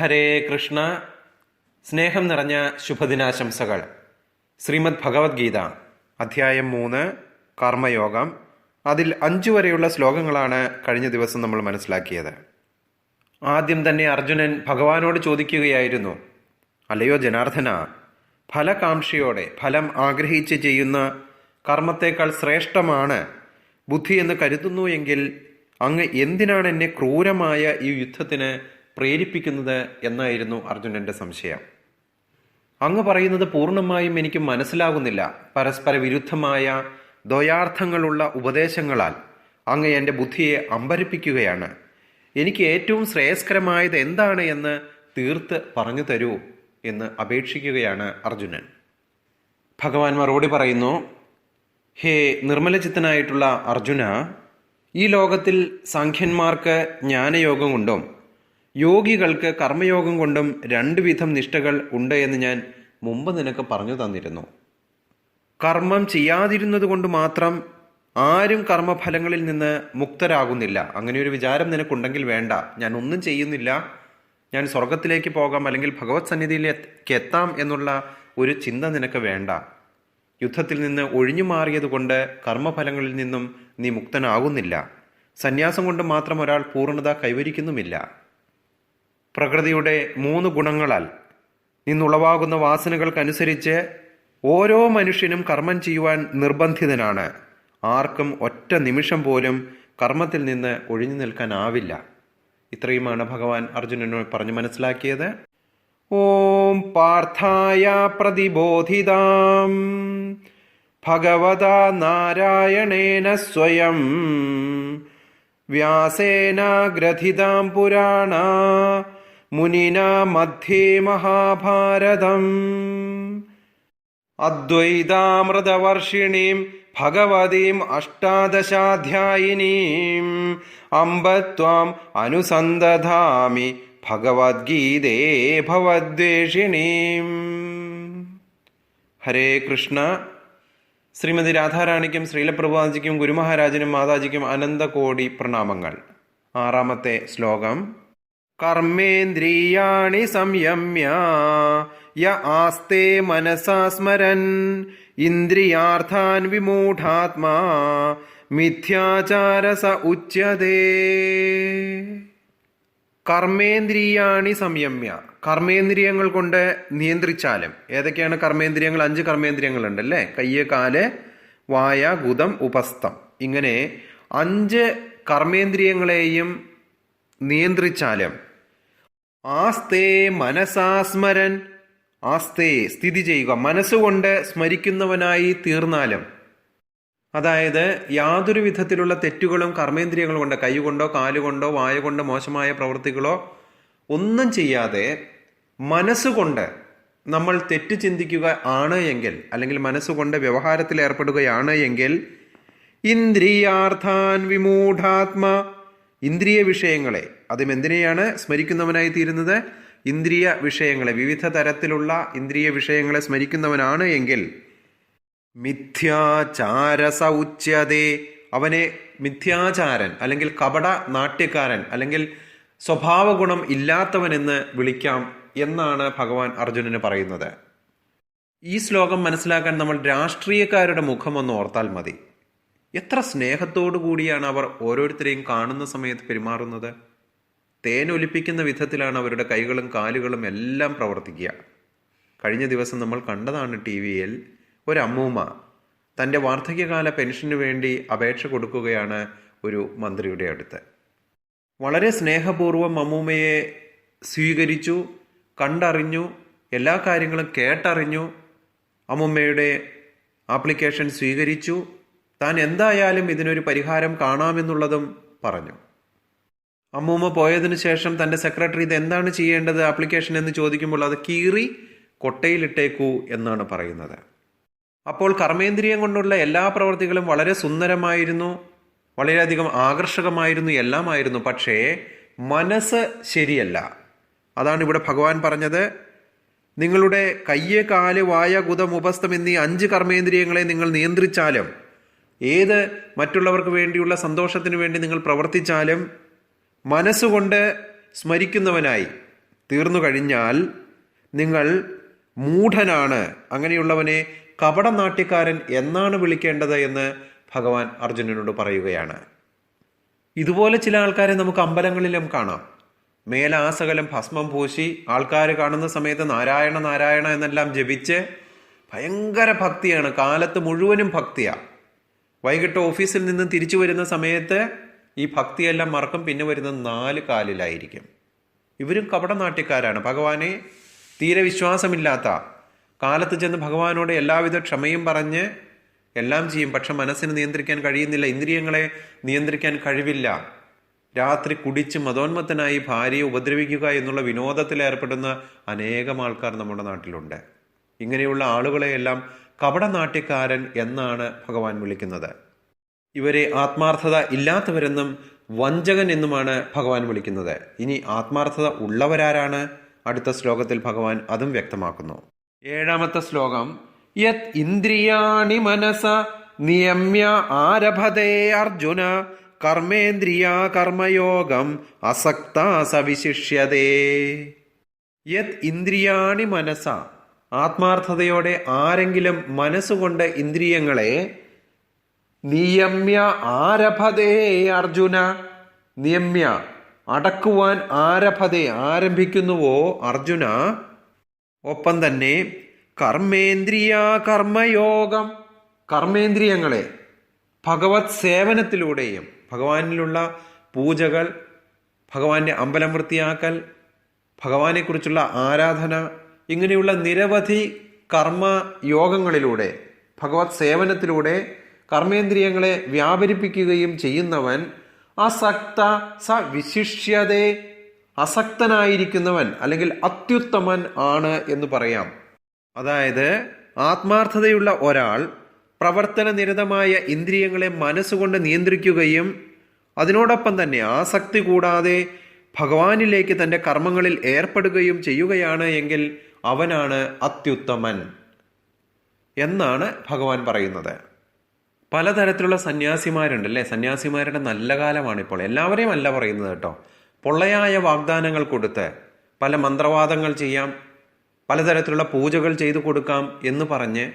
ഹരേ കൃഷ്ണ. സ്നേഹം നിറഞ്ഞ ശുഭദിനാശംസകൾ. ശ്രീമദ് ഭഗവത്ഗീത അധ്യായം 3 കർമ്മയോഗം. അതിൽ 5 വരെയുള്ള ശ്ലോകങ്ങളാണ് കഴിഞ്ഞ ദിവസം നമ്മൾ മനസ്സിലാക്കിയത്. ആദ്യം തന്നെ അർജുനൻ ഭഗവാനോട് ചോദിക്കുകയായിരുന്നു, അല്ലയോ ജനാർദ്ദന, ഫലകാംക്ഷയോടെ ഫലം ആഗ്രഹിച്ച് ചെയ്യുന്ന കർമ്മത്തേക്കാൾ ശ്രേഷ്ഠമാണ് ബുദ്ധി എന്ന് കരുതുന്നു എങ്കിൽ അങ്ങ് എന്തിനാണ് എന്നെ ക്രൂരമായ ഈ യുദ്ധത്തിന് പ്രേരിപ്പിക്കുന്നത് എന്നായിരുന്നു അർജുനന്റെ സംശയം. അങ്ങ് പറയുന്നത് പൂർണ്ണമായും എനിക്ക് മനസ്സിലാകുന്നില്ല. പരസ്പര വിരുദ്ധമായ ദ്വയാർത്ഥങ്ങളുള്ള ഉപദേശങ്ങളാൽ അങ്ങ് എൻ്റെ ബുദ്ധിയെ അമ്പരിപ്പിക്കുകയാണ്. എനിക്ക് ഏറ്റവും ശ്രേയസ്കരമായത് എന്താണ് എന്ന് തീർത്ത് പറഞ്ഞു തരൂ എന്ന് അപേക്ഷിക്കുകയാണ് അർജുനൻ. ഭഗവാൻ മറുപടി പറയുന്നു, ഹേ നിർമ്മലചിത്തനായിട്ടുള്ള അർജുന, ഈ ലോകത്തിൽ സാഖ്യന്മാർക്ക് ജ്ഞാനയോഗം കൊണ്ടും യോഗികൾക്ക് കർമ്മയോഗം കൊണ്ടും 2 വിധം നിഷ്ഠകൾ ഉണ്ട് എന്ന് ഞാൻ മുമ്പ് നിനക്ക് പറഞ്ഞു തന്നിരുന്നു. കർമ്മം ചെയ്യാതിരുന്നത് കൊണ്ട് മാത്രം ആരും കർമ്മഫലങ്ങളിൽ നിന്ന് മുക്തരാകുന്നില്ല. അങ്ങനെ ഒരു വിചാരം നിനക്കുണ്ടെങ്കിൽ വേണ്ട. ഞാൻ ഒന്നും ചെയ്യുന്നില്ല, ഞാൻ സ്വർഗത്തിലേക്ക് പോകാം അല്ലെങ്കിൽ ഭഗവത് സന്നിധിയിലേക്ക് എത്താം എന്നുള്ള ഒരു ചിന്ത നിനക്ക് വേണ്ട. യുദ്ധത്തിൽ നിന്ന് ഒഴിഞ്ഞു മാറിയത് കൊണ്ട് കർമ്മഫലങ്ങളിൽ നിന്നും നീ മുക്തനാകുന്നില്ല. സന്യാസം കൊണ്ട് മാത്രം ഒരാൾ പൂർണ്ണത കൈവരിക്കുന്നുമില്ല. പ്രകൃതിയുടെ 3 ഗുണങ്ങളാൽ നിന്നുളവാകുന്ന വാസനകൾക്കനുസരിച്ച് ഓരോ മനുഷ്യനും കർമ്മം ചെയ്യുവാൻ നിർബന്ധിതനാണ്. ആർക്കും ഒറ്റ നിമിഷം പോലും കർമ്മത്തിൽ നിന്ന് ഒഴിഞ്ഞു നിൽക്കാനാവില്ല. ഇത്രയുമാണ് ഭഗവാൻ അർജുനനോട് പറഞ്ഞു മനസ്സിലാക്കിയത്. ഓം പാർത്ഥായ പ്രതിബോധിതാം ഭഗവതാ നാരായണേന സ്വയം വ്യാസേന ഗ്രഥിതാം പുരാണ മുനിനാ മധ്യേ മഹാഭാരതം അദ്വൈതാമൃതവർഷിണീം ഭഗവതീം അഷ്ടാദശാധ്യായിനീം അംബ ത്വാം അനുസന്ദധാമി ഭഗവദ്ഗീതേ ഭവദ്വേഷിണീം. ഹരേ കൃഷ്ണ. ശ്രീമതി രാധാറാണിക്കും ശ്രീലപ്രഭുജിക്കും ഗുരുമഹാരാജനും മാതാജിക്കും അനന്തകോടി പ്രണാമങ്ങൾ. 6ാമത്തെ ശ്ലോകം. കർമ്മേന്ദ്രിയാണി സംയമ്യ യ ആസ്തേ മനസാ സ്മരൻ ഇന്ദ്രിയാർത്ഥാൻ വിമൂഢാത്മാ മിഥ്യാചാരസ ഉച്യതേ. കർമ്മേന്ദ്രിയാണി സംയമ്യ, കർമ്മേന്ദ്രിയങ്ങൾ കൊണ്ട് നിയന്ത്രിച്ചാലും. ഏതൊക്കെയാണ് കർമ്മേന്ദ്രിയങ്ങൾ? 5 കർമ്മേന്ദ്രിയങ്ങൾ ഉണ്ടല്ലേ. കയ്യ്, കാല്, വായ, ഗുദം, ഉപസ്ഥം. ഇങ്ങനെ 5 കർമ്മേന്ദ്രിയങ്ങളെയും നിയന്ത്രിച്ചാലും ആസ്തേ മനസാസ്മരൻ, ആസ്തേ സ്ഥിതി ചെയ്യുക, മനസ്സുകൊണ്ട് സ്മരിക്കുന്നവനായി തീർന്നാലും. അതായത് യാതൊരു വിധത്തിലുള്ള തെറ്റുകളും കർമ്മേന്ദ്രിയങ്ങൾ കൊണ്ട്, കൈകൊണ്ടോ കാലുകൊണ്ടോ വായ കൊണ്ടോ മോശമായ പ്രവൃത്തികളോ ഒന്നും ചെയ്യാതെ മനസ്സുകൊണ്ട് നമ്മൾ തെറ്റ് ചിന്തിക്കുക ആണ് എങ്കിൽ, അല്ലെങ്കിൽ മനസ്സുകൊണ്ട് വ്യവഹാരത്തിൽ ഏർപ്പെടുകയാണ് എങ്കിൽ, ഇന്ദ്രിയാർത്ഥാൻ വിമൂഢാത്മ, ഇന്ദ്രിയ വിഷയങ്ങളെ, അതും എന്തിനെയാണ് സ്മരിക്കുന്നവനായി തീരുന്നത്? ഇന്ദ്രിയ വിഷയങ്ങളെ, വിവിധ തരത്തിലുള്ള ഇന്ദ്രിയ വിഷയങ്ങളെ സ്മരിക്കുന്നവനാണ് എങ്കിൽ മിഥ്യാചാരസ ഉച്യതേ, അവനെ മിഥ്യാചാരൻ അല്ലെങ്കിൽ കപട നാട്യക്കാരൻ അല്ലെങ്കിൽ സ്വഭാവ ഗുണം ഇല്ലാത്തവനെന്ന് വിളിക്കാം എന്നാണ് ഭഗവാൻ അർജുനന് പറയുന്നത്. ഈ ശ്ലോകം മനസ്സിലാക്കാൻ നമ്മൾ രാഷ്ട്രീയക്കാരുടെ മുഖം ഒന്ന് ഓർത്താൽ മതി. എത്ര സ്നേഹത്തോടു കൂടിയാണ് അവർ ഓരോരുത്തരെയും കാണുന്ന സമയത്ത് പെരുമാറുന്നത്. തേനൊലിപ്പിക്കുന്ന വിധത്തിലാണ് അവരുടെ കൈകളും കാലുകളും എല്ലാം പ്രവർത്തിക്കുക. കഴിഞ്ഞ ദിവസം നമ്മൾ കണ്ടതാണ് TV-യിൽ. ഒരമ്മൂമ്മ തൻ്റെ വാർദ്ധക്യകാല പെൻഷന് വേണ്ടി അപേക്ഷ കൊടുക്കുകയാണ് ഒരു മന്ത്രിയുടെ അടുത്ത്. വളരെ സ്നേഹപൂർവ്വം അമ്മൂമ്മയെ സ്വീകരിച്ചു, കണ്ടറിഞ്ഞു, എല്ലാ കാര്യങ്ങളും കേട്ടറിഞ്ഞു. അമ്മൂമ്മയുടെ ആപ്ലിക്കേഷൻ സ്വീകരിച്ചു. താൻ എന്തായാലും ഇതിനൊരു പരിഹാരം കാണാമെന്നുള്ളതും പറഞ്ഞു. അമ്മൂമ്മ പോയതിനു ശേഷം തൻ്റെ സെക്രട്ടറി ഇത് എന്താണ് ചെയ്യേണ്ടത് ആപ്ലിക്കേഷൻ എന്ന് ചോദിക്കുമ്പോൾ അത് കീറി കൊട്ടയിലിട്ടേക്കൂ എന്നാണ് പറയുന്നത്. അപ്പോൾ കർമ്മേന്ദ്രിയം കൊണ്ടുള്ള എല്ലാ പ്രവൃത്തികളും വളരെ സുന്ദരമായിരുന്നു, വളരെയധികം ആകർഷകമായിരുന്നു, എല്ലാമായിരുന്നു. പക്ഷേ മനസ്സ് ശരിയല്ല. അതാണ് ഇവിടെ ഭഗവാൻ പറഞ്ഞത്. നിങ്ങളുടെ കയ്യ്, കാല്, വായ, ഗുദം, ഉപസ്ഥം എന്നീ 5 കർമ്മേന്ദ്രിയങ്ങളെ നിങ്ങൾ നിയന്ത്രിച്ചാലും, ഏത് മറ്റുള്ളവർക്ക് വേണ്ടിയുള്ള സന്തോഷത്തിന് വേണ്ടി നിങ്ങൾ പ്രവർത്തിച്ചാലും, മനസ്സുകൊണ്ട് സ്മരിക്കുന്നവനായി തീർന്നു കഴിഞ്ഞാൽ നിങ്ങൾ മൂഢനാണ്, അങ്ങനെയുള്ളവനെ കപടനാട്യക്കാരൻ എന്നാണ് വിളിക്കേണ്ടത് എന്ന് ഭഗവാൻ അർജുനനോട് പറയുകയാണ്. ഇതുപോലെ ചില ആൾക്കാരെ നമുക്ക് അമ്പലങ്ങളിലും കാണാം. മേലാസകലം ഭസ്മം പൂശി ആൾക്കാർ കാണുന്ന സമയത്ത് നാരായണ നാരായണ എന്നെല്ലാം ജപിച്ച് ഭയങ്കര ഭക്തിയാണ്, കാലത്ത് മുഴുവനും ഭക്തിയാണ്. വൈകിട്ട് ഓഫീസിൽ നിന്ന് തിരിച്ചു വരുന്ന സമയത്ത് ഈ ഭക്തിയെല്ലാം മറക്കും, പിന്നെ വരുന്ന 4 കാലിലായിരിക്കും. ഇവരും കപടനാട്യക്കാരാണ്. ഭഗവാനെ തീരെ വിശ്വാസമില്ലാത്ത, കാലത്ത് ചെന്ന് ഭഗവാനോട് എല്ലാവിധ ക്ഷമയും പറഞ്ഞ് എല്ലാം ചെയ്യും, പക്ഷെ മനസ്സിന് നിയന്ത്രിക്കാൻ കഴിയുന്നില്ല, ഇന്ദ്രിയങ്ങളെ നിയന്ത്രിക്കാൻ കഴിവില്ല. രാത്രി കുടിച്ച് മതോന്മത്തനായി ഭാര്യയെ ഉപദ്രവിക്കുക എന്നുള്ള വിനോദത്തിൽ ഏർപ്പെടുന്ന അനേകം ആൾക്കാർ നമ്മുടെ നാട്ടിലുണ്ട്. ഇങ്ങനെയുള്ള ആളുകളെയെല്ലാം കപടനാട്യക്കാരൻ എന്നാണ് ഭഗവാൻ വിളിക്കുന്നത്. ഇവരെ ആത്മാർത്ഥത ഇല്ലാത്തവരെന്നും വഞ്ചകൻ എന്നുമാണ് ഭഗവാൻ വിളിക്കുന്നത്. ഇനി ആത്മാർത്ഥത ഉള്ളവരാരാണ്? അടുത്ത ശ്ലോകത്തിൽ ഭഗവാൻ അതും വ്യക്തമാക്കുന്നു. 7ാമത്തെ ശ്ലോകം, യത് ഇന്ദ്രിയാണി മനസ നിയമ്യ ആരഭതേ അർജുന കർമ്മേന്ദ്രിയ കർമ്മയോഗം അസക്ത സവിശിഷ്യതേ. യത് ഇന്ദ്രിയാണി മനസ, ആത്മാർത്ഥതയോടെ ആരെങ്കിലും മനസ്സുകൊണ്ട് ഇന്ദ്രിയങ്ങളെ നിയമ്യ ആരഭതേ അർജുന, നിയമ്യ അടക്കുവാൻ, ആരഭതേ ആരംഭിക്കുന്നുവോ അർജുന, ഒപ്പം തന്നെ കർമ്മേന്ദ്രിയ കർമ്മയോഗം, കർമ്മേന്ദ്രിയങ്ങളെ ഭഗവത് സേവനത്തിലൂടെയും, ഭഗവാനിലുള്ള പൂജകൾ, ഭഗവാന്റെ അമ്പലം വൃത്തിയാക്കൽ, ഭഗവാനെക്കുറിച്ചുള്ള ആരാധന, ഇങ്ങനെയുള്ള നിരവധി കർമ്മയോഗങ്ങളിലൂടെ, ഭഗവത് സേവനത്തിലൂടെ കർമ്മേന്ദ്രിയങ്ങളെ വ്യാപരിപ്പിക്കുകയും ചെയ്യുന്നവൻ അസക്ത സ വിശിഷ്യതേ, അസക്തനായിരിക്കുന്നവൻ അല്ലെങ്കിൽ അത്യുത്തമൻ ആണ് എന്ന് പറയാം. അതായത് ആത്മാർത്ഥതയുള്ള ഒരാൾ പ്രവർത്തന നിരതമായ ഇന്ദ്രിയങ്ങളെ മനസ്സുകൊണ്ട് നിയന്ത്രിക്കുകയും അതിനോടൊപ്പം തന്നെ ആസക്തി കൂടാതെ ഭഗവാനിലേക്ക് തൻ്റെ കർമ്മങ്ങളിൽ ഏർപ്പെടുകയും ചെയ്യുകയാണ് എങ്കിൽ അവനാണ് അത്യുത്തമൻ എന്നാണ് ഭഗവാൻ പറയുന്നത്. പലതരത്തിലുള്ള സന്യാസിമാരുണ്ടല്ലേ, സന്യാസിമാരുടെ നല്ല കാലമാണിപ്പോൾ. എല്ലാവരെയും അല്ല പറയുന്നത് കേട്ടോ. പൊള്ളയായ വാഗ്ദാനങ്ങൾ കൊടുത്ത് പല മന്ത്രവാദങ്ങൾ ചെയ്യാം, പലതരത്തിലുള്ള പൂജകൾ ചെയ്തു കൊടുക്കാം എന്ന് പറഞ്ഞ്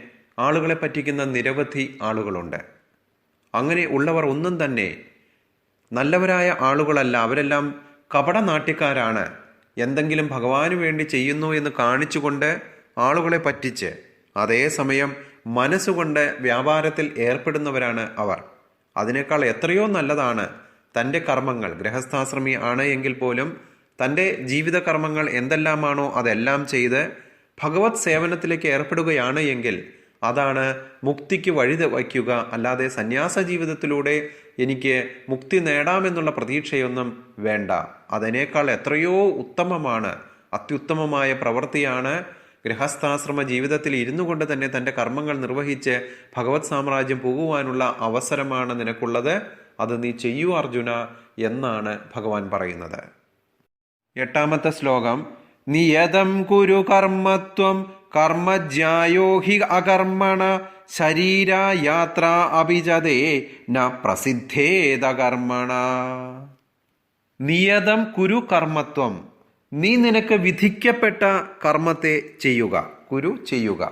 ആളുകളെ പറ്റിക്കുന്ന നിരവധി ആളുകളുണ്ട്. അങ്ങനെ ഉള്ളവർ ഒന്നും തന്നെ നല്ലവരായ ആളുകളല്ല. അവരെല്ലാം കപടനാട്യക്കാരാണ്. എന്തെങ്കിലും ഭഗവാന് വേണ്ടി ചെയ്യുന്നു എന്ന് കാണിച്ചുകൊണ്ട് ആളുകളെ പറ്റിച്ച് അതേസമയം മനസ്സുകൊണ്ട് വ്യാപാരത്തിൽ ഏർപ്പെടുന്നവരാണ് അവർ. അതിനേക്കാൾ എത്രയോ നല്ലതാണ് തൻ്റെ കർമ്മങ്ങൾ. ഗൃഹസ്ഥാശ്രമി ആണ് എങ്കിൽ പോലും തൻ്റെ ജീവിത കർമ്മങ്ങൾ എന്തെല്ലാമാണോ അതെല്ലാം ചെയ്ത് ഭഗവത് സേവനത്തിലേക്ക് ഏർപ്പെടുകയാണ് എങ്കിൽ അതാണ് മുക്തിക്ക് വഴി വയ്ക്കുക. അല്ലാതെ സന്യാസ ജീവിതത്തിലൂടെ എനിക്ക് മുക്തി നേടാമെന്നുള്ള പ്രതീക്ഷയൊന്നും വേണ്ട. അതിനേക്കാൾ എത്രയോ ഉത്തമമാണ്, അത്യുത്തമമായ പ്രവൃത്തിയാണ് ഗൃഹസ്ഥാശ്രമ ജീവിതത്തിൽ ഇരുന്നു കൊണ്ട് തന്നെ തൻ്റെ കർമ്മങ്ങൾ നിർവഹിച്ച് ഭഗവത് സാമ്രാജ്യം പോകുവാനുള്ള അവസരമാണ് നിനക്കുള്ളത്. അത് നീ ചെയ്യൂ അർജുന എന്നാണ് ഭഗവാൻ പറയുന്നത്. 8ാമത്തെ ശ്ലോകം, നിയതം കുരു കർമ്മത്വം കർമ്മജ്യായോ ഹി അകർമ്മണ ശരീരയാത്ര അഭിജതേ ന പ്രസിദ്ധേത കർമ്മണ. നിയതം കുരു കർമ്മത്വം, നീ നിനക്ക് വിധിക്കപ്പെട്ട കർമ്മത്തെ ചെയ്യുക. കുരു ചെയ്യുക.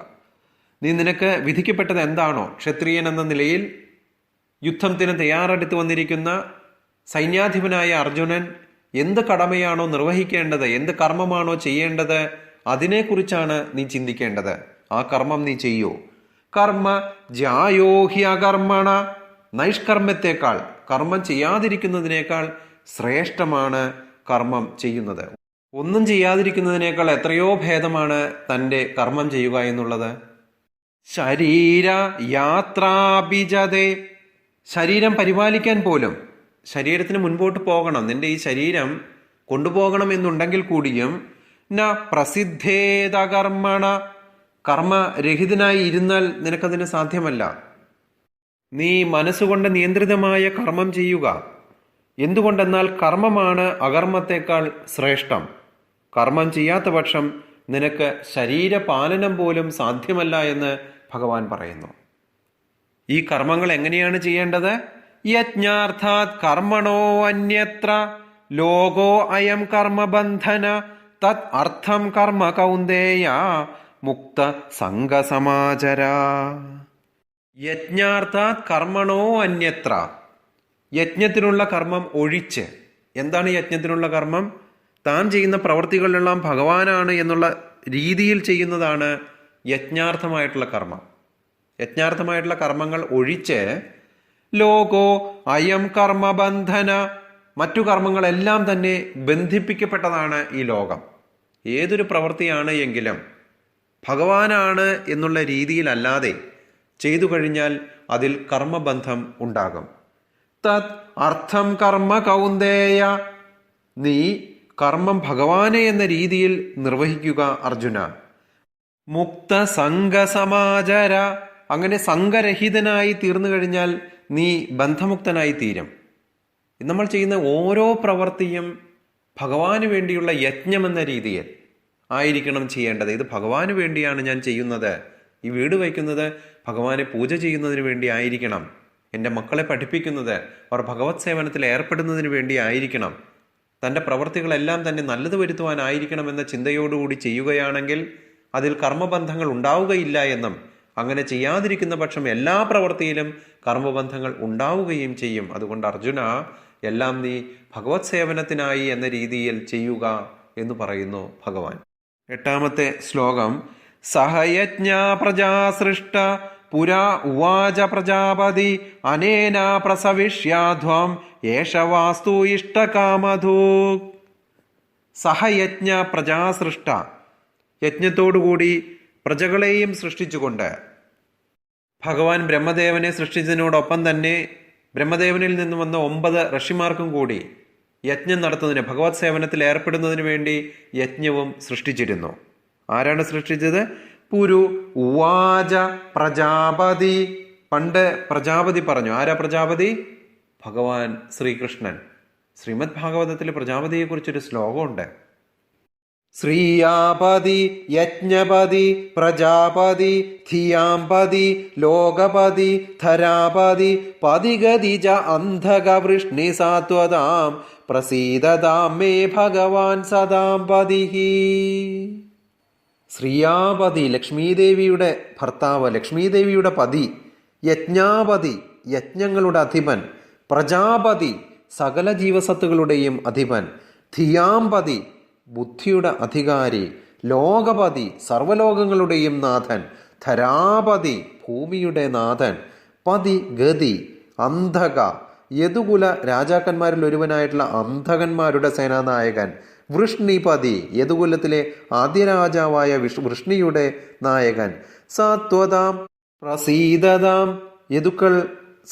നീ നിനക്ക് വിധിക്കപ്പെട്ടത് എന്താണോ, ക്ഷത്രിയൻ എന്ന നിലയിൽ യുദ്ധത്തിന് തയ്യാറെടുത്ത് വന്നിരിക്കുന്ന സൈന്യാധിപനായ അർജുനൻ എന്ത് കടമയാണോ നിർവഹിക്കേണ്ടത്, എന്ത് കർമ്മമാണോ ചെയ്യേണ്ടത്, അതിനെക്കുറിച്ചാണ് നീ ചിന്തിക്കേണ്ടത്. ആ കർമ്മം നീ ചെയ്യൂ. കർമ്മ ജായോഹി അകർമ്മണ, നൈഷ്കർമ്മത്തെക്കാൾ, കർമ്മം ചെയ്യാതിരിക്കുന്നതിനേക്കാൾ ശ്രേഷ്ഠമാണ് കർമ്മം ചെയ്യുന്നത്. ഒന്നും ചെയ്യാതിരിക്കുന്നതിനേക്കാൾ എത്രയോ ഭേദമാണ് തൻ്റെ കർമ്മം ചെയ്യുക എന്നുള്ളത്. ശരീര യാത്രാഭിജതേ, ശരീരം പരിപാലിക്കാൻ പോലും, ശരീരത്തിന് മുൻപോട്ട് പോകണം, നിന്റെ ഈ ശരീരം കൊണ്ടുപോകണം എന്നുണ്ടെങ്കിൽ കൂടിയും ന പ്രസിദ്ധേത കർമ്മണ, കർമ്മരഹിതനായി ഇരുന്നാൽ നിനക്കതിന് സാധ്യമല്ല. നീ മനസ്സുകൊണ്ട് നിയന്ത്രിതമായ കർമ്മം ചെയ്യുക. എന്തുകൊണ്ടെന്നാൽ കർമ്മമാണ് അകർമ്മത്തെക്കാൾ ശ്രേഷ്ഠം. കർമ്മം ചെയ്യാത്ത പക്ഷം നിനക്ക് ശരീരപാലനം പോലും സാധ്യമല്ല എന്ന് ഭഗവാൻ പറയുന്നു. ഈ കർമ്മങ്ങൾ എങ്ങനെയാണ് ചെയ്യേണ്ടത്? യജ്ഞാർത്ഥാത് കർമ്മണോ അന്യത്ര ലോകോ അയം കർമ്മബന്ധന തത് അർത്ഥം കർമ്മ കൗന്ദേയ മുക്ത സംഗസമാചര. യജ്ഞാർത്ഥാത് കർമ്മണോ അന്യത്ര. യജ്ഞത്തിനുള്ള കർമ്മം ഒഴിച്ച്. എന്താണ് യജ്ഞത്തിനുള്ള കർമ്മം? താൻ ചെയ്യുന്ന പ്രവൃത്തികളിലെല്ലാം ഭഗവാനാണ് എന്നുള്ള രീതിയിൽ ചെയ്യുന്നതാണ് യജ്ഞാർത്ഥമായിട്ടുള്ള കർമ്മം. യജ്ഞാർത്ഥമായിട്ടുള്ള കർമ്മങ്ങൾ ഒഴിച്ച് ലോകോ അയം കർമ്മബന്ധന, മറ്റു കർമ്മങ്ങളെല്ലാം തന്നെ ബന്ധിപ്പിക്കപ്പെട്ടതാണ് ഈ ലോകം. ഏതൊരു പ്രവൃത്തിയാണ് എങ്കിലും ഭഗവാനാണ് എന്നുള്ള രീതിയിലല്ലാതെ ചെയ്തു കഴിഞ്ഞാൽ അതിൽ കർമ്മബന്ധം ഉണ്ടാകും. തത് അർത്ഥം കർമ്മ കൗന്ദേയ, നീ കർമ്മം ഭഗവാനെ എന്ന രീതിയിൽ നിർവഹിക്കുക അർജുന. മുക്ത സംഘസമാചര, അങ്ങനെ സംഘരഹിതനായി തീർന്നു കഴിഞ്ഞാൽ നീ ബന്ധമുക്തനായി തീരും. നമ്മൾ ചെയ്യുന്ന ഓരോ പ്രവൃത്തിയും ഭഗവാന് വേണ്ടിയുള്ള യജ്ഞമെന്ന രീതിയിൽ ആയിരിക്കണം ചെയ്യേണ്ടത്. ഇത് ഭഗവാന് വേണ്ടിയാണ് ഞാൻ ചെയ്യുന്നത്, ഈ വീട് വയ്ക്കുന്നത് ഭഗവാനെ പൂജ ചെയ്യുന്നതിന് വേണ്ടി ആയിരിക്കണം, എൻ്റെ മക്കളെ പഠിപ്പിക്കുന്നത് അവർ ഭഗവത് സേവനത്തിൽ ഏർപ്പെടുന്നതിന് വേണ്ടി ആയിരിക്കണം, തൻ്റെ പ്രവൃത്തികളെല്ലാം തന്നെ നല്ലത് വരുത്തുവാനായിരിക്കണം എന്ന ചിന്തയോടുകൂടി ചെയ്യുകയാണെങ്കിൽ അതിൽ കർമ്മബന്ധങ്ങൾ ഉണ്ടാവുകയില്ല എന്നും, അങ്ങനെ ചെയ്യാതിരിക്കുന്ന പക്ഷം എല്ലാ പ്രവൃത്തിയിലും കർമ്മബന്ധങ്ങൾ ഉണ്ടാവുകയും ചെയ്യും. അതുകൊണ്ട് അർജുന, എല്ലാം നീ ഭഗവത് സേവനത്തിനായി എന്ന രീതിയിൽ ചെയ്യുക എന്ന് പറയുന്നു ഭഗവാൻ. 8ാമത്തെ ശ്ലോകം. സഹയജ്ഞ പ്രജാസൃഷ്ട പുരാ ഉവാച പ്രജാപതി അനേന പ്രസവിഷ്യാധ്വം യേഷ വാസ്തു ഇഷ്ടകാമധൂ. സഹയജ്ഞ പ്രജാസൃഷ്ട, യജ്ഞത്തോടുകൂടി പ്രജകളെയും സൃഷ്ടിച്ചുകൊണ്ട് ഭഗവാൻ ബ്രഹ്മദേവനെ സൃഷ്ടിച്ചതിനോടൊപ്പം തന്നെ ബ്രഹ്മദേവനിൽ നിന്ന് വന്ന 9 ഋഷിമാർക്കും കൂടി യജ്ഞം നടത്തുന്നതിന്, ഭഗവത് സേവനത്തിൽ ഏർപ്പെടുന്നതിന് വേണ്ടി യജ്ഞവും സൃഷ്ടിച്ചിരുന്നു. ആരാണ് സൃഷ്ടിച്ചത്? പുരു ഉവാച പ്രജാപതി. പണ്ട് പ്രജാപതി പറഞ്ഞു. ആരാ പ്രജാപതി? ഭഗവാൻ ശ്രീകൃഷ്ണൻ. ശ്രീമദ് ഭാഗവതത്തിൽ പ്രജാപതിയെ കുറിച്ചൊരു ശ്ലോകമുണ്ട്. ശ്രീയാപതി യജ്ഞപതി പ്രജാപതി ധിയാംപതി ലോകപതി ധരാപതി പതിഗതിജ അന്ധക വൃഷ്ണി സാത്വതാം പ്രസീദതാം മേ ഭഗവാൻ സദാം പതിഹി. ശ്രീയാപതി, ലക്ഷ്മീദേവിയുടെ ഭർത്താവ്, ലക്ഷ്മീദേവിയുടെ പതി. യജ്ഞാപതി, യജ്ഞങ്ങളുടെ അധിപൻ. പ്രജാപതി, സകല ജീവസത്തുകളുടെയും അധിപൻ. ധിയാംപതി, ബുദ്ധിയുടെ അധികാരി. ലോകപതി, സർവലോകങ്ങളുടെയും നാഥൻ. ധരാപതി, ഭൂമിയുടെ നാഥൻ. പതി ഗതി, അന്ധക, യദുകുല രാജാക്കന്മാരിൽ ഒരുവനായിട്ടുള്ള അന്ധകന്മാരുടെ സേനാനായകൻ. വൃഷ്ണിപതി, യദുകുലത്തിലെ ആദ്യരാജാവായ വൃഷ്ണിയുടെ നായകൻ. സാത്വതാം പ്രസീദതാം, യദുക്കൾ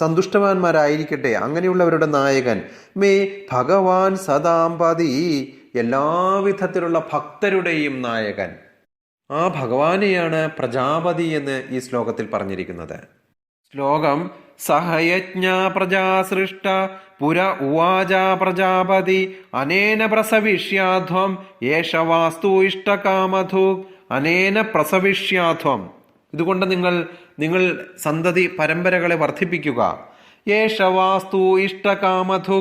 സന്തുഷ്ടവാന്മാരായിരിക്കട്ടെ അങ്ങനെയുള്ളവരുടെ നായകൻ. മേ ഭഗവാൻ സദാംപതി, എല്ലാവിധത്തിലുള്ള ഭക്തരുടെയും നായകൻ. ആ ഭഗവാനെയാണ് പ്രജാപതി എന്ന് ഈ ശ്ലോകത്തിൽ പറഞ്ഞിരിക്കുന്നത്. ശ്ലോകം. സഹയജ്ഞ പ്രജാസൃഷ്ട പുര ഉവാച പ്രജാപതി അനേന പ്രസവിഷ്യാധ്വം യേഷ വാസ്തു ഇഷ്ടകാമധു. അനേന പ്രസവിഷ്യാധ്വം, ഇതുകൊണ്ട് നിങ്ങൾ സന്തതി പരമ്പരകളെ വർദ്ധിപ്പിക്കുക. യേഷ വാസ്തു ഇഷ്ടകാമധു,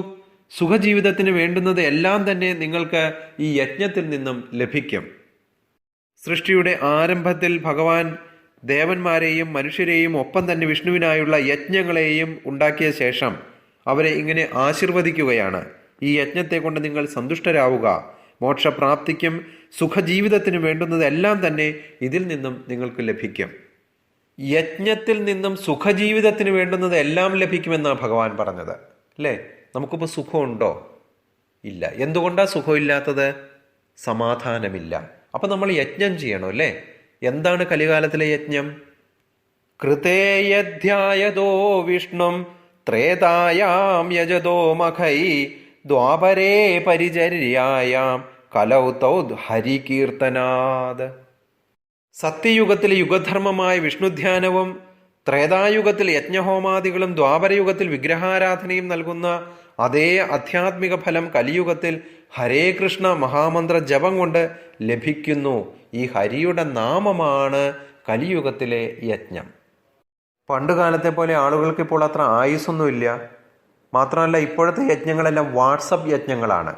സുഖജീവിതത്തിന് വേണ്ടുന്നത് എല്ലാം തന്നെ നിങ്ങൾക്ക് ഈ യജ്ഞത്തിൽ നിന്നും ലഭിക്കും. സൃഷ്ടിയുടെ ആരംഭത്തിൽ ഭഗവാൻ ദേവന്മാരെയും മനുഷ്യരെയും ഒപ്പം തന്നെ വിഷ്ണുവിനായുള്ള യജ്ഞങ്ങളെയും ഉണ്ടാക്കിയ ശേഷം അവരെ ഇങ്ങനെ ആശീർവദിക്കുകയാണ്. ഈ യജ്ഞത്തെ കൊണ്ട് നിങ്ങൾ സന്തുഷ്ടരാവുക, മോക്ഷപ്രാപ്തിക്കും സുഖജീവിതത്തിന് വേണ്ടുന്നതെല്ലാം തന്നെ ഇതിൽ നിന്നും നിങ്ങൾക്ക് ലഭിക്കും. യജ്ഞത്തിൽ നിന്നും സുഖജീവിതത്തിന് വേണ്ടുന്നത് എല്ലാം ലഭിക്കുമെന്നാണ് ഭഗവാൻ പറഞ്ഞത്. അല്ലേ? നമുക്കിപ്പോൾ സുഖമുണ്ടോ? ഇല്ല. എന്തുകൊണ്ടാണ് സുഖമില്ലാത്തത്? സമാധാനമില്ല. അപ്പം നമ്മൾ യജ്ഞം ചെയ്യണം, അല്ലേ? എന്താണ് കലികാലത്തിലെ യജ്ഞം? കൃതേയധ്യായതോ വിഷ്ണും ത്രേതായാം യജതോ മഖൈ ദ്വാപരേ പരിചര്യായാം കലൗ തൗ ഹരികീർത്തനാത്. സത്യയുഗത്തിലെ യുഗധർമ്മമായ വിഷ്ണുധ്യാനവും ത്രേതായുഗത്തിൽ യജ്ഞഹോമാദികളും ദ്വാപരയുഗത്തിൽ വിഗ്രഹാരാധനയും നൽകുന്ന അതേ ആധ്യാത്മിക ഫലം കലിയുഗത്തിൽ ഹരേ കൃഷ്ണ മഹാമന്ത്ര ജപം കൊണ്ട് ലഭിക്കുന്നു. ഈ ഹരിയുടെ നാമമാണ് കലിയുഗത്തിലെ യജ്ഞം. പണ്ട് കാലത്തെ പോലെ ആളുകൾക്ക് ഇപ്പോൾ അത്ര ആയുസ്സൊന്നുമില്ല. മാത്രമല്ല, ഇപ്പോഴത്തെ യജ്ഞങ്ങളെല്ലാം വാട്സപ്പ് യജ്ഞങ്ങളാണ്.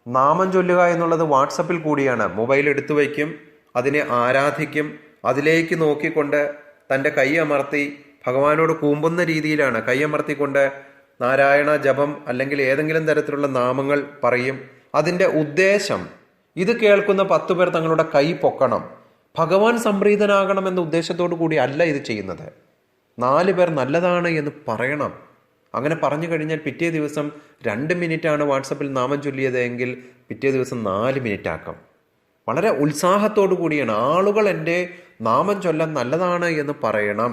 നാമം ചൊല്ലുക എന്നുള്ളത് വാട്സപ്പിൽ കൂടിയാണ്. മൊബൈൽ എടുത്തു വയ്ക്കും, അതിനെ ആരാധിക്കും, അതിലേക്ക് നോക്കിക്കൊണ്ട് തൻ്റെ കൈ അമർത്തി ഭഗവാനോട് കൂമ്പുന്ന രീതിയിലാണ് കൈയമർത്തിക്കൊണ്ട് നാരായണ ജപം അല്ലെങ്കിൽ ഏതെങ്കിലും തരത്തിലുള്ള നാമങ്ങൾ പറയും. അതിൻ്റെ ഉദ്ദേശം ഇത് കേൾക്കുന്ന 10 പേർ തങ്ങളുടെ കൈ പൊക്കണം, ഭഗവാൻ സംപ്രീതനാകണം എന്ന ഉദ്ദേശത്തോടു കൂടി അല്ല ഇത് ചെയ്യുന്നത്. 4 പേർ നല്ലതാണ് എന്ന് പറയണം. അങ്ങനെ പറഞ്ഞു കഴിഞ്ഞാൽ പിറ്റേ ദിവസം 2 മിനിറ്റാണ് വാട്സപ്പിൽ നാമം ചൊല്ലിയത് എങ്കിൽ പിറ്റേ ദിവസം 4 മിനിറ്റ് ആക്കാം. വളരെ ഉത്സാഹത്തോടു കൂടിയാണ് ആളുകൾ എൻ്റെ നാമം ചൊല്ലാൻ നല്ലതാണ് എന്ന് പറയണം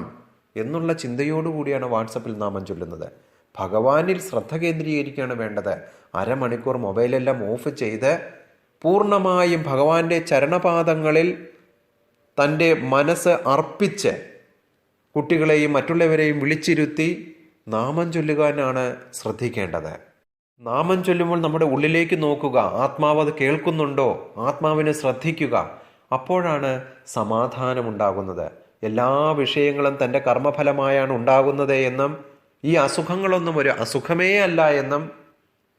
എന്നുള്ള ചിന്തയോടുകൂടിയാണ് വാട്സപ്പിൽ നാമം ചൊല്ലുന്നത്. ഭഗവാനിൽ ശ്രദ്ധ കേന്ദ്രീകരിക്കുകയാണ് വേണ്ടത്. അരമണിക്കൂർ മൊബൈലെല്ലാം ഓഫ് ചെയ്ത് പൂർണ്ണമായും ഭഗവാന്റെ ചരണപാദങ്ങളിൽ തൻ്റെ മനസ്സ് അർപ്പിച്ച് കുട്ടികളെയും മറ്റുള്ളവരെയും വിളിച്ചിരുത്തി നാമം ചൊല്ലുവാനാണ് ശ്രദ്ധിക്കേണ്ടത്. നാമം ചൊല്ലുമ്പോൾ നമ്മുടെ ഉള്ളിലേക്ക് നോക്കുക, ആത്മാവ് അത് കേൾക്കുന്നുണ്ടോ, ആത്മാവിനെ ശ്രദ്ധിക്കുക. അപ്പോഴാണ് സമാധാനമുണ്ടാകുന്നത്. എല്ലാ വിഷയങ്ങളും തൻ്റെ കർമ്മഫലമായാണ് ഉണ്ടാകുന്നത് എന്നും ഈ അസുഖങ്ങളൊന്നും ഒരു അസുഖമേ അല്ല എന്നും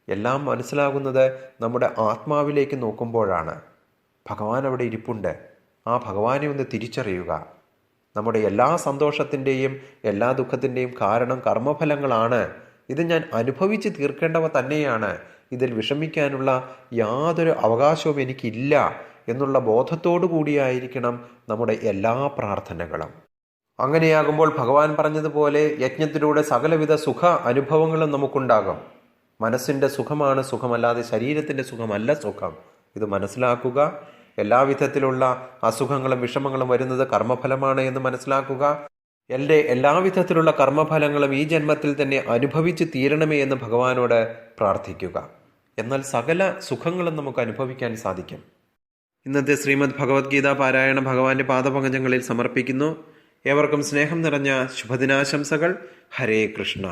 എല്ലാം മനസ്സിലാകുന്നത് നമ്മുടെ ആത്മാവിലേക്ക് നോക്കുമ്പോഴാണ്. ഭഗവാൻ അവിടെ ഇരിപ്പുണ്ട്. ആ ഭഗവാനെ ഒന്ന് തിരിച്ചറിയുക. നമ്മുടെ എല്ലാ സന്തോഷത്തിൻ്റെയും എല്ലാ ദുഃഖത്തിൻ്റെയും കാരണം കർമ്മഫലങ്ങളാണ്. ഇത് ഞാൻ അനുഭവിച്ച് തീർക്കേണ്ടവ തന്നെയാണ്. ഇതിൽ വിഷമിക്കാനുള്ള യാതൊരു അവകാശവും എനിക്കില്ല എന്നുള്ള ബോധത്തോടു കൂടിയായിരിക്കണം നമ്മുടെ എല്ലാ പ്രാർത്ഥനകളും. അങ്ങനെയാകുമ്പോൾ ഭഗവാൻ പറഞ്ഞതുപോലെ യജ്ഞത്തിലൂടെ സകലവിധ സുഖ അനുഭവങ്ങളും നമുക്കുണ്ടാകും. മനസ്സിൻ്റെ സുഖമാണ് സുഖമല്ലാതെ ശരീരത്തിൻ്റെ സുഖമല്ല സുഖം. ഇത് മനസ്സിലാക്കുക. എല്ലാവിധത്തിലുള്ള അസുഖങ്ങളും വിഷമങ്ങളും വരുന്നത് കർമ്മഫലമാണ് എന്ന് മനസ്സിലാക്കുക. എൻ്റെ എല്ലാവിധത്തിലുള്ള കർമ്മഫലങ്ങളും ഈ ജന്മത്തിൽ തന്നെ അനുഭവിച്ച് തീരണമേ എന്ന് ഭഗവാനോട് പ്രാർത്ഥിക്കുക. എന്നാൽ സകല സുഖങ്ങളും നമുക്ക് അനുഭവിക്കാൻ സാധിക്കും. ഇന്നത്തെ ശ്രീമദ് ഭഗവത്ഗീത പാരായണ ഭഗവാന്റെ പാദപങ്കജങ്ങളിൽ സമർപ്പിക്കുന്നു. ഏവർക്കും സ്നേഹം നിറഞ്ഞ ശുഭദിനാശംസകൾ. ഹരേ കൃഷ്ണ.